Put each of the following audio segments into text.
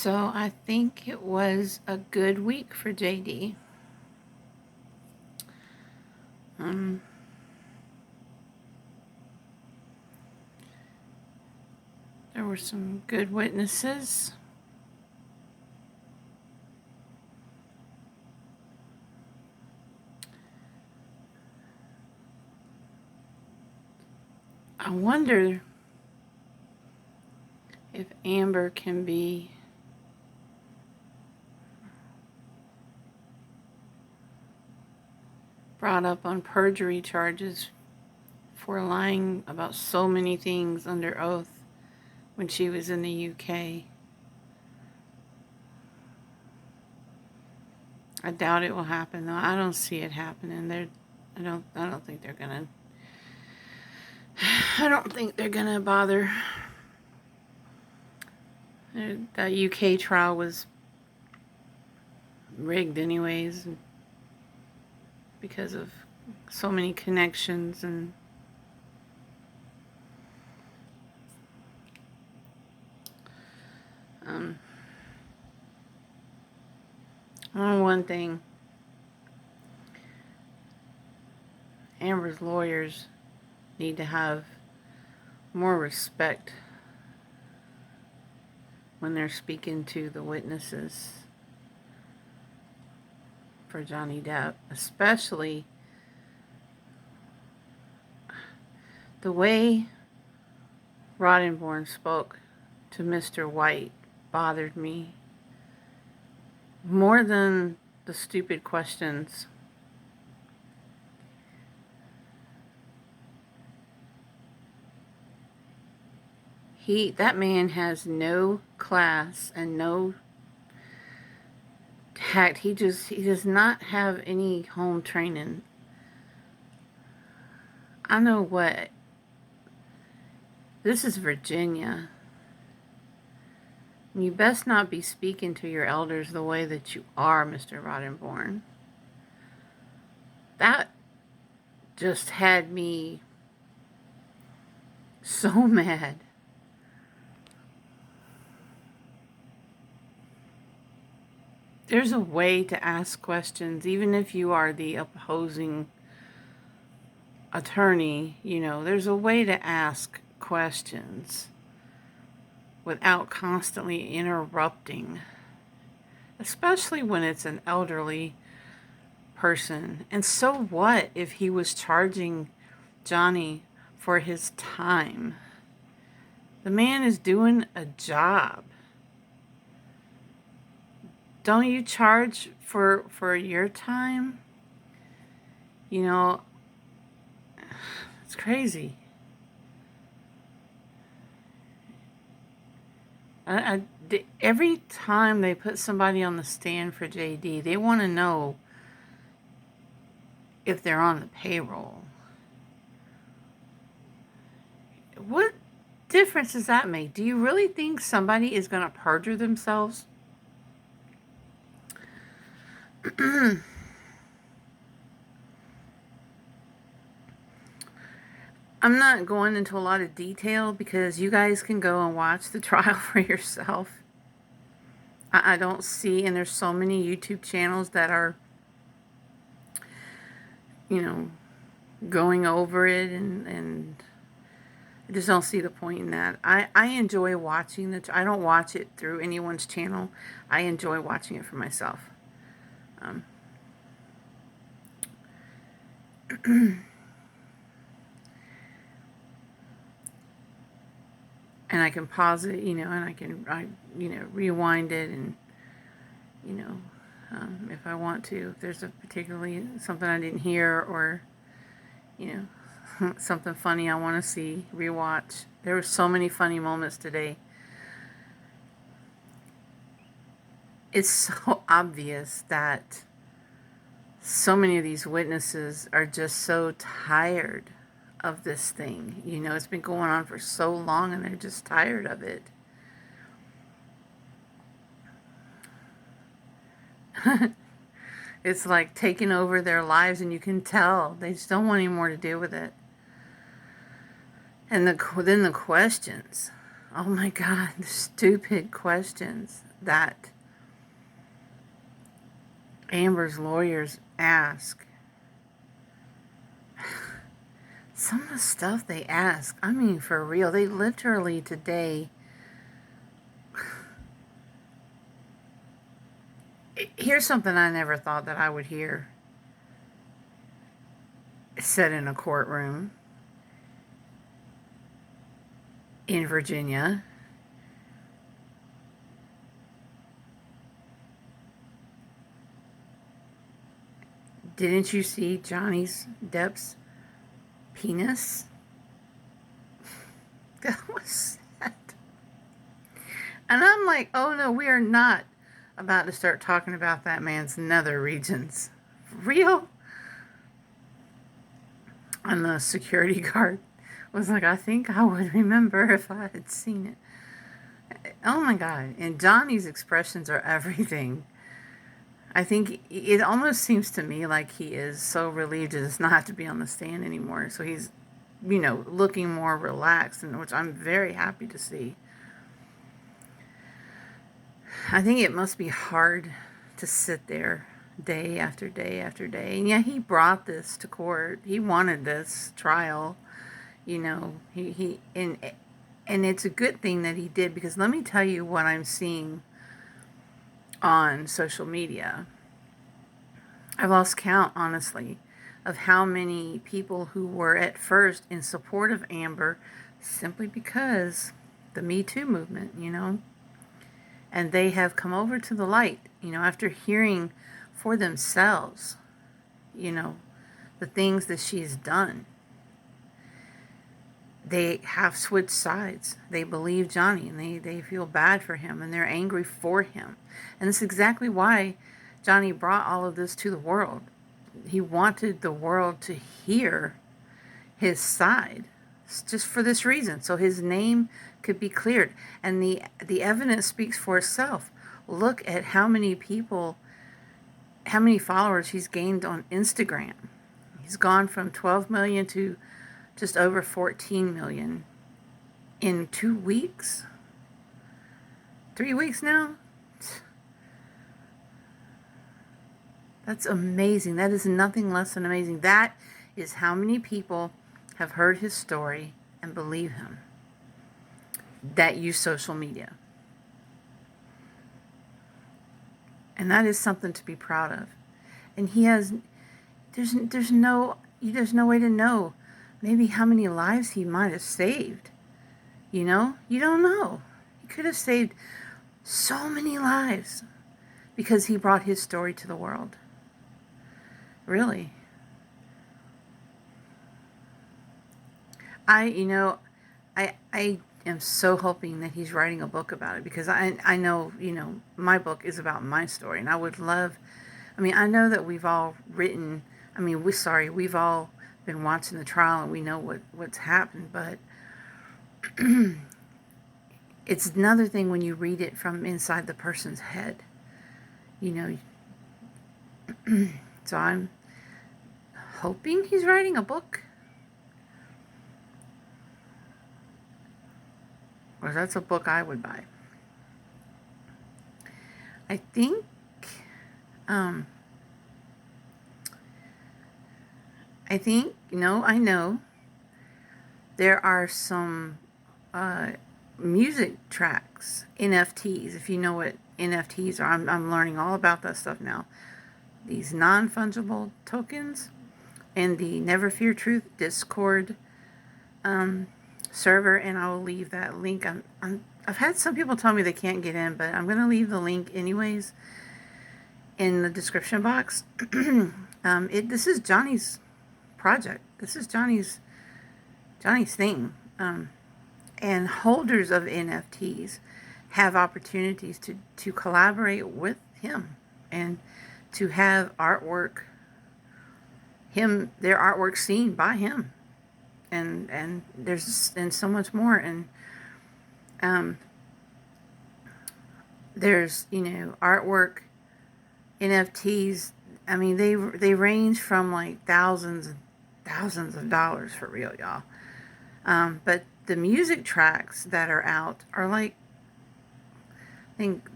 So I think it was a good week for JD. There were some good witnesses. I wonder if Amber can be brought up on perjury charges for lying about so many things under oath when she was in the UK. I doubt it will happen though. I don't see it happening. I don't think they're gonna bother. The UK trial was rigged anyways because of so many connections and one thing, Amber's lawyers need to have more respect when they're speaking to the witnesses for Johnny Depp, especially the way Roddenborn spoke to Mr. White bothered me more than the stupid questions. That man has no class and no tact. He does not have any home training. I know what. This is Virginia. You best not be speaking to your elders the way that you are, Mr. Roddenborn. That just had me so mad. There's a way to ask questions, even if you are the opposing attorney, there's a way to ask questions without constantly interrupting, especially when it's an elderly person. And so what if he was charging Johnny for his time? The man is doing a job. Don't you charge for your time? It's crazy. Every time they put somebody on the stand for JD, they want to know if they're on the payroll. What difference does that make? Do you really think somebody is going to perjure themselves? I'm not going into a lot of detail because you guys can go and watch the trial for yourself. I don't see, and there's so many YouTube channels that are, going over it, and I just don't see the point in that. I enjoy watching it. I don't watch it through anyone's channel. I enjoy watching it for myself. And I can pause it, and I can rewind it, and if I want to, if there's particularly something I didn't hear, or something funny I want to see, rewatch. There were so many funny moments today. It's so obvious that so many of these witnesses are just so tired of this thing. It's been going on for so long and they're just tired of it. It's like taking over their lives, and you can tell they just don't want any more to do with it. And then the questions. Oh my God, the stupid questions. that Amber's lawyers ask, some of the stuff they ask, I mean, for real, they literally today, here's something I never thought that I would hear said in a courtroom in Virginia. Didn't you see Johnny Depp's penis? That was sad. And I'm like, oh no, we are not about to start talking about that man's nether regions. Real? And the security guard was like, I think I would remember if I had seen it. Oh my God. And Johnny's expressions are everything. I think it almost seems to me like he is so relieved to just not have to be on the stand anymore. So he's, looking more relaxed, and which I'm very happy to see. I think it must be hard to sit there day after day after day. And yeah, he brought this to court. He wanted this trial. He and it's a good thing that he did, because let me tell you what I'm seeing on social media. I've lost count, honestly, of how many people who were at first in support of Amber simply because the Me Too movement, and they have come over to the light, after hearing for themselves, the things that she's done. They have switched sides. They believe Johnny, and they feel bad for him, and they're angry for him. And it's exactly why Johnny brought all of this to the world. He wanted the world to hear his side, just for this reason, so his name could be cleared. And the evidence speaks for itself. Look at how many people, how many followers he's gained on Instagram. He's gone from 12 million to just over 14 million in 2 weeks. 3 weeks now? That's amazing. That is nothing less than amazing. That is how many people have heard his story and believe him, that use social media. And that is something to be proud of. And he has, there's no way to know maybe how many lives he might have saved. You don't know. He could have saved so many lives because he brought his story to the world. Really. I am so hoping that he's writing a book about it, because I know, my book is about my story, and I would love, I know that we've all written, we've all been watching the trial and we know what's happened, but it's another thing when you read it from inside the person's head, So I'm hoping he's writing a book. Or that's a book I would buy. I think, I know there are some music tracks, NFTs, if you know what NFTs are. I'm learning all about that stuff now. These non-fungible tokens, and the Never Fear Truth Discord server, and I will leave that link. I've had some people tell me they can't get in, but I'm going to leave the link anyways in the description box. This is Johnny's project. This is Johnny's thing. And holders of NFTs have opportunities to collaborate with him and to have their artwork seen by him, and there's so much more, and there's artwork, NFTs. They range from like thousands and thousands of dollars, for real, y'all. But the music tracks that are out are like, I think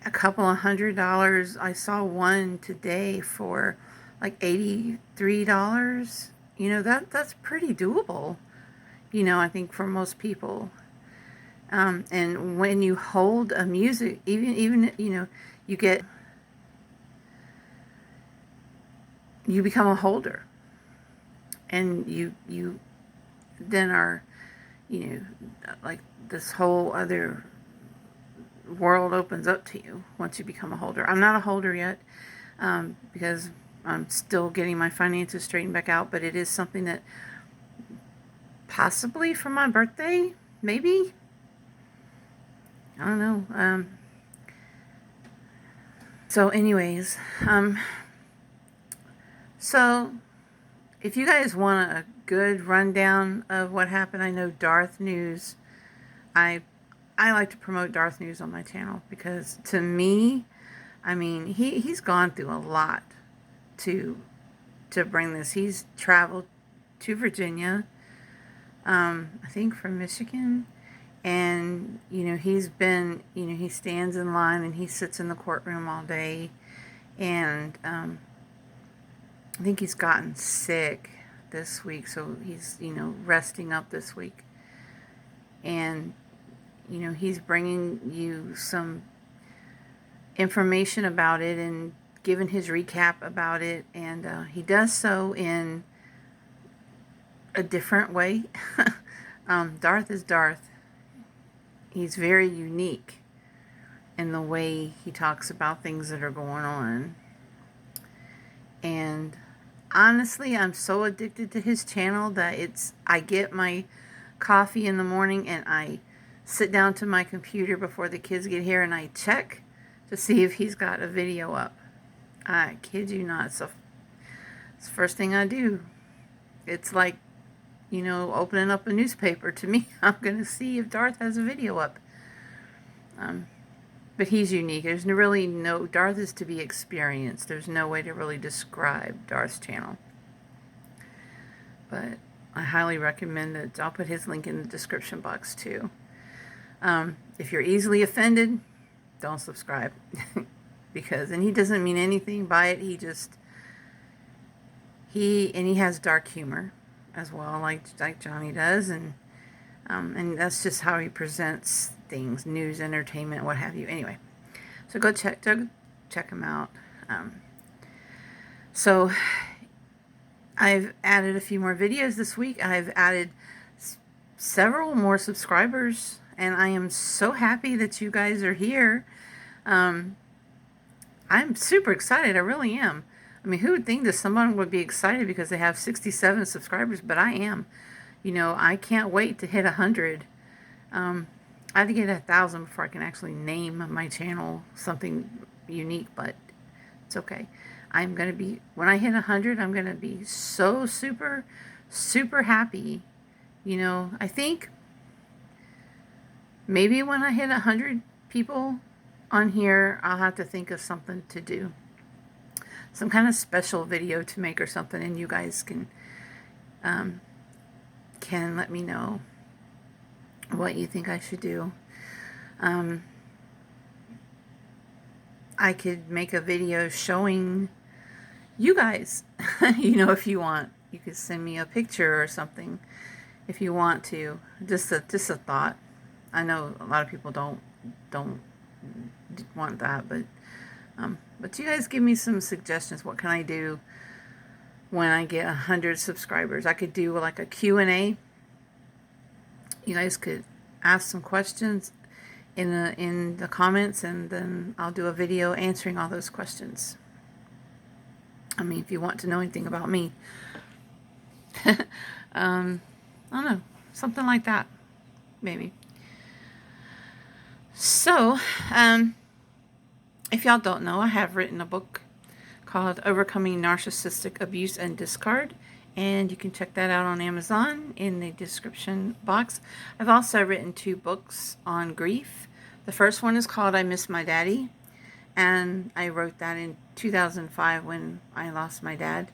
a couple of $100. I saw one today for like $83. You know, that's pretty doable, you know, I think for most people. And when you hold a music, even you know, you become a holder, and you then are, you know, like this whole other world opens up to you once you become a holder. I'm not a holder yet, because I'm still getting my finances straightened back out, but it is something that possibly for my birthday, maybe, I don't know. So anyways, so if you guys want a good rundown of what happened, I know Darth News, I like to promote Darth News on my channel, because to me, I mean, he's gone through a lot to bring this. He's traveled to Virginia, I think from Michigan, and, you know, he's been, you know, he stands in line and he sits in the courtroom all day, and I think he's gotten sick this week, so he's, you know, resting up this week, and, you know, he's bringing you some information about it and giving his recap about it, and he does so in a different way. Darth is Darth. He's very unique in the way he talks about things that are going on. And honestly, I'm so addicted to his channel that I get my coffee in the morning and I sit down to my computer before the kids get here and I check to see if he's got a video up. I kid you not. So it's the first thing I do. It's like, you know, opening up a newspaper to me. I'm going to see if Darth has a video up. But he's unique. There's really no... Darth is to be experienced. There's no way to really describe Darth's channel. But I highly recommend it. I'll put his link in the description box too. If you're easily offended, don't subscribe. And he doesn't mean anything by it. He has dark humor as well, like Johnny does, and that's just how he presents things, news, entertainment, what have you. Anyway, so go check him out. So I've added a few more videos this week. I've added several more subscribers, and I am so happy that you guys are here. I'm super excited. I really am. I mean, who would think that someone would be excited because they have 67 subscribers? But I am. You know, I can't wait to hit 100. I have to get 1,000 before I can actually name my channel something unique, but it's okay. I'm going to be, when I hit 100, I'm going to be so super, super happy. You know, I think maybe when I hit 100 people on here, I'll have to think of something to do. Some kind of special video to make or something, and you guys can let me know what you think I should do. I could make a video showing you guys, you know, if you want. You could send me a picture or something if you want to. Just a thought. I know a lot of people don't want that, but you guys give me some suggestions. What can I do when I get 100 subscribers? I could do like a Q&A. You guys could ask some questions in the comments, and then I'll do a video answering all those questions. I mean, if you want to know anything about me. I don't know. Something like that. Maybe. So, if y'all don't know, I have written a book called Overcoming Narcissistic Abuse and Discard, and you can check that out on Amazon in the description box. I've also written 2 books on grief. The first one is called I Miss My Daddy, and I wrote that in 2005 when I lost my dad.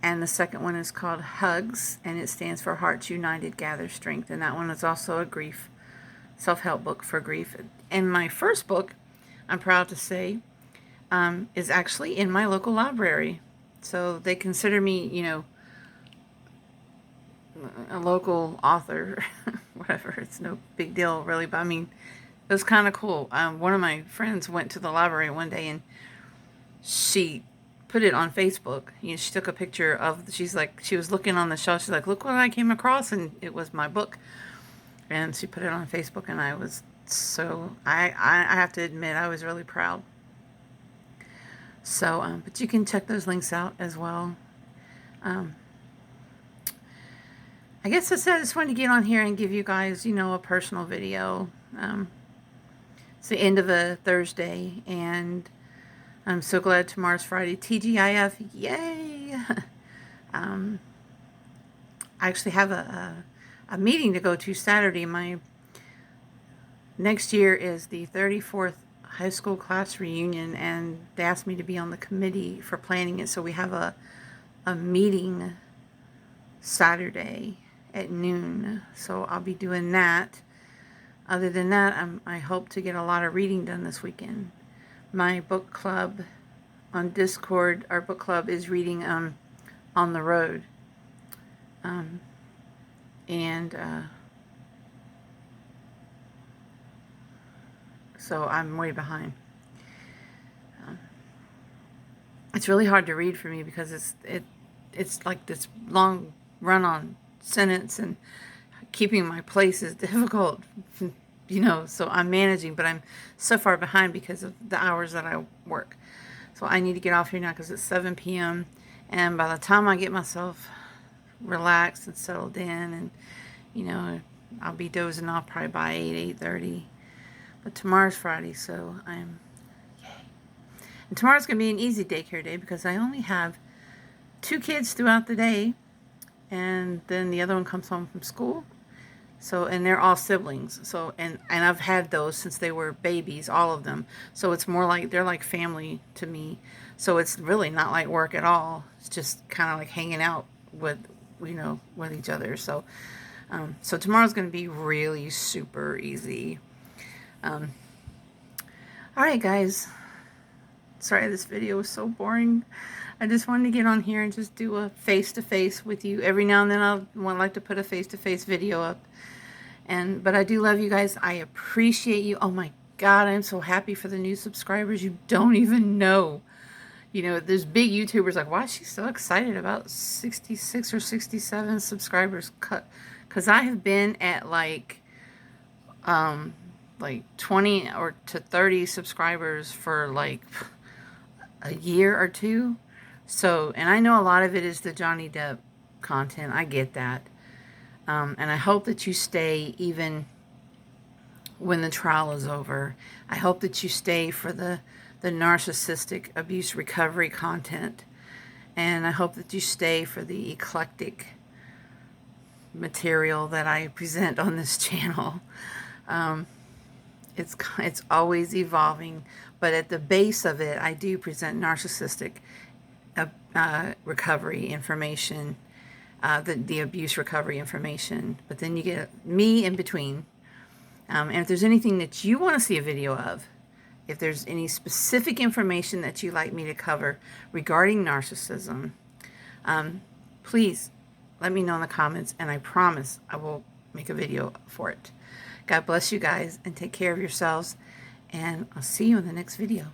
And the second one is called Hugs, and it stands for Hearts United Gather Strength, and that one is also a grief self-help book for grief. In my first book, I'm proud to say, is actually in my local library. So they consider me, you know, a local author, whatever. It's no big deal, really. But I mean, it was kind of cool. One of my friends went to the library one day and she put it on Facebook. You know, she took a picture of. She's like, she was looking on the shelf. She's like, "Look what I came across," and it was my book. And she put it on Facebook, and I was so. I have to admit, I was really proud. So, but you can check those links out as well. I guess I just wanted to get on here and give you guys, you know, a personal video. It's the end of a Thursday, and I'm so glad tomorrow's Friday. TGIF, yay! I actually have a meeting to go to Saturday. My next year is the 34th high school class reunion, and they asked me to be on the committee for planning it. So we have a meeting Saturday at noon. So I'll be doing that. Other than that, I hope to get a lot of reading done this weekend. My book club on Discord, our book club is reading On the Road. So I'm way behind. It's really hard to read for me because it's like this long run-on sentence, and keeping my place is difficult, you know, so I'm managing, but I'm so far behind because of the hours that I work. So I need to get off here now because it's 7 p.m. And by the time I get myself relaxed and settled in, and, you know, I'll be dozing off probably by 8:30. But tomorrow's Friday, so I'm, yay. And tomorrow's going to be an easy daycare day because I only have 2 kids throughout the day, and then the other one comes home from school. So, and they're all siblings. So, and I've had those since they were babies, all of them. So it's more like, they're like family to me. So it's really not like work at all. It's just kind of like hanging out with, you know, with each other. So, so tomorrow's going to be really super easy. All right, guys. Sorry, this video was so boring. I just wanted to get on here and just do a face-to-face with you. Every now and then I'll like to put a face-to-face video up. But I do love you guys. I appreciate you. Oh my God, I'm so happy for the new subscribers. You don't even know. You know, there's big YouTubers like, why is she so excited about 66 or 67 subscribers? Because I have been at like 20 or to 30 subscribers for like a year or two. So, and I know a lot of it is the Johnny Depp content. I get that. And I hope that you stay even when the trial is over. I hope that you stay for the narcissistic abuse recovery content. And I hope that you stay for the eclectic material that I present on this channel. It's always evolving, but at the base of it, I do present narcissistic recovery information, the abuse recovery information, but then you get me in between. And if there's anything that you want to see a video of, if there's any specific information that you'd like me to cover regarding narcissism, please let me know in the comments, and I promise I will make a video for it. God bless you guys, and take care of yourselves, and I'll see you in the next video.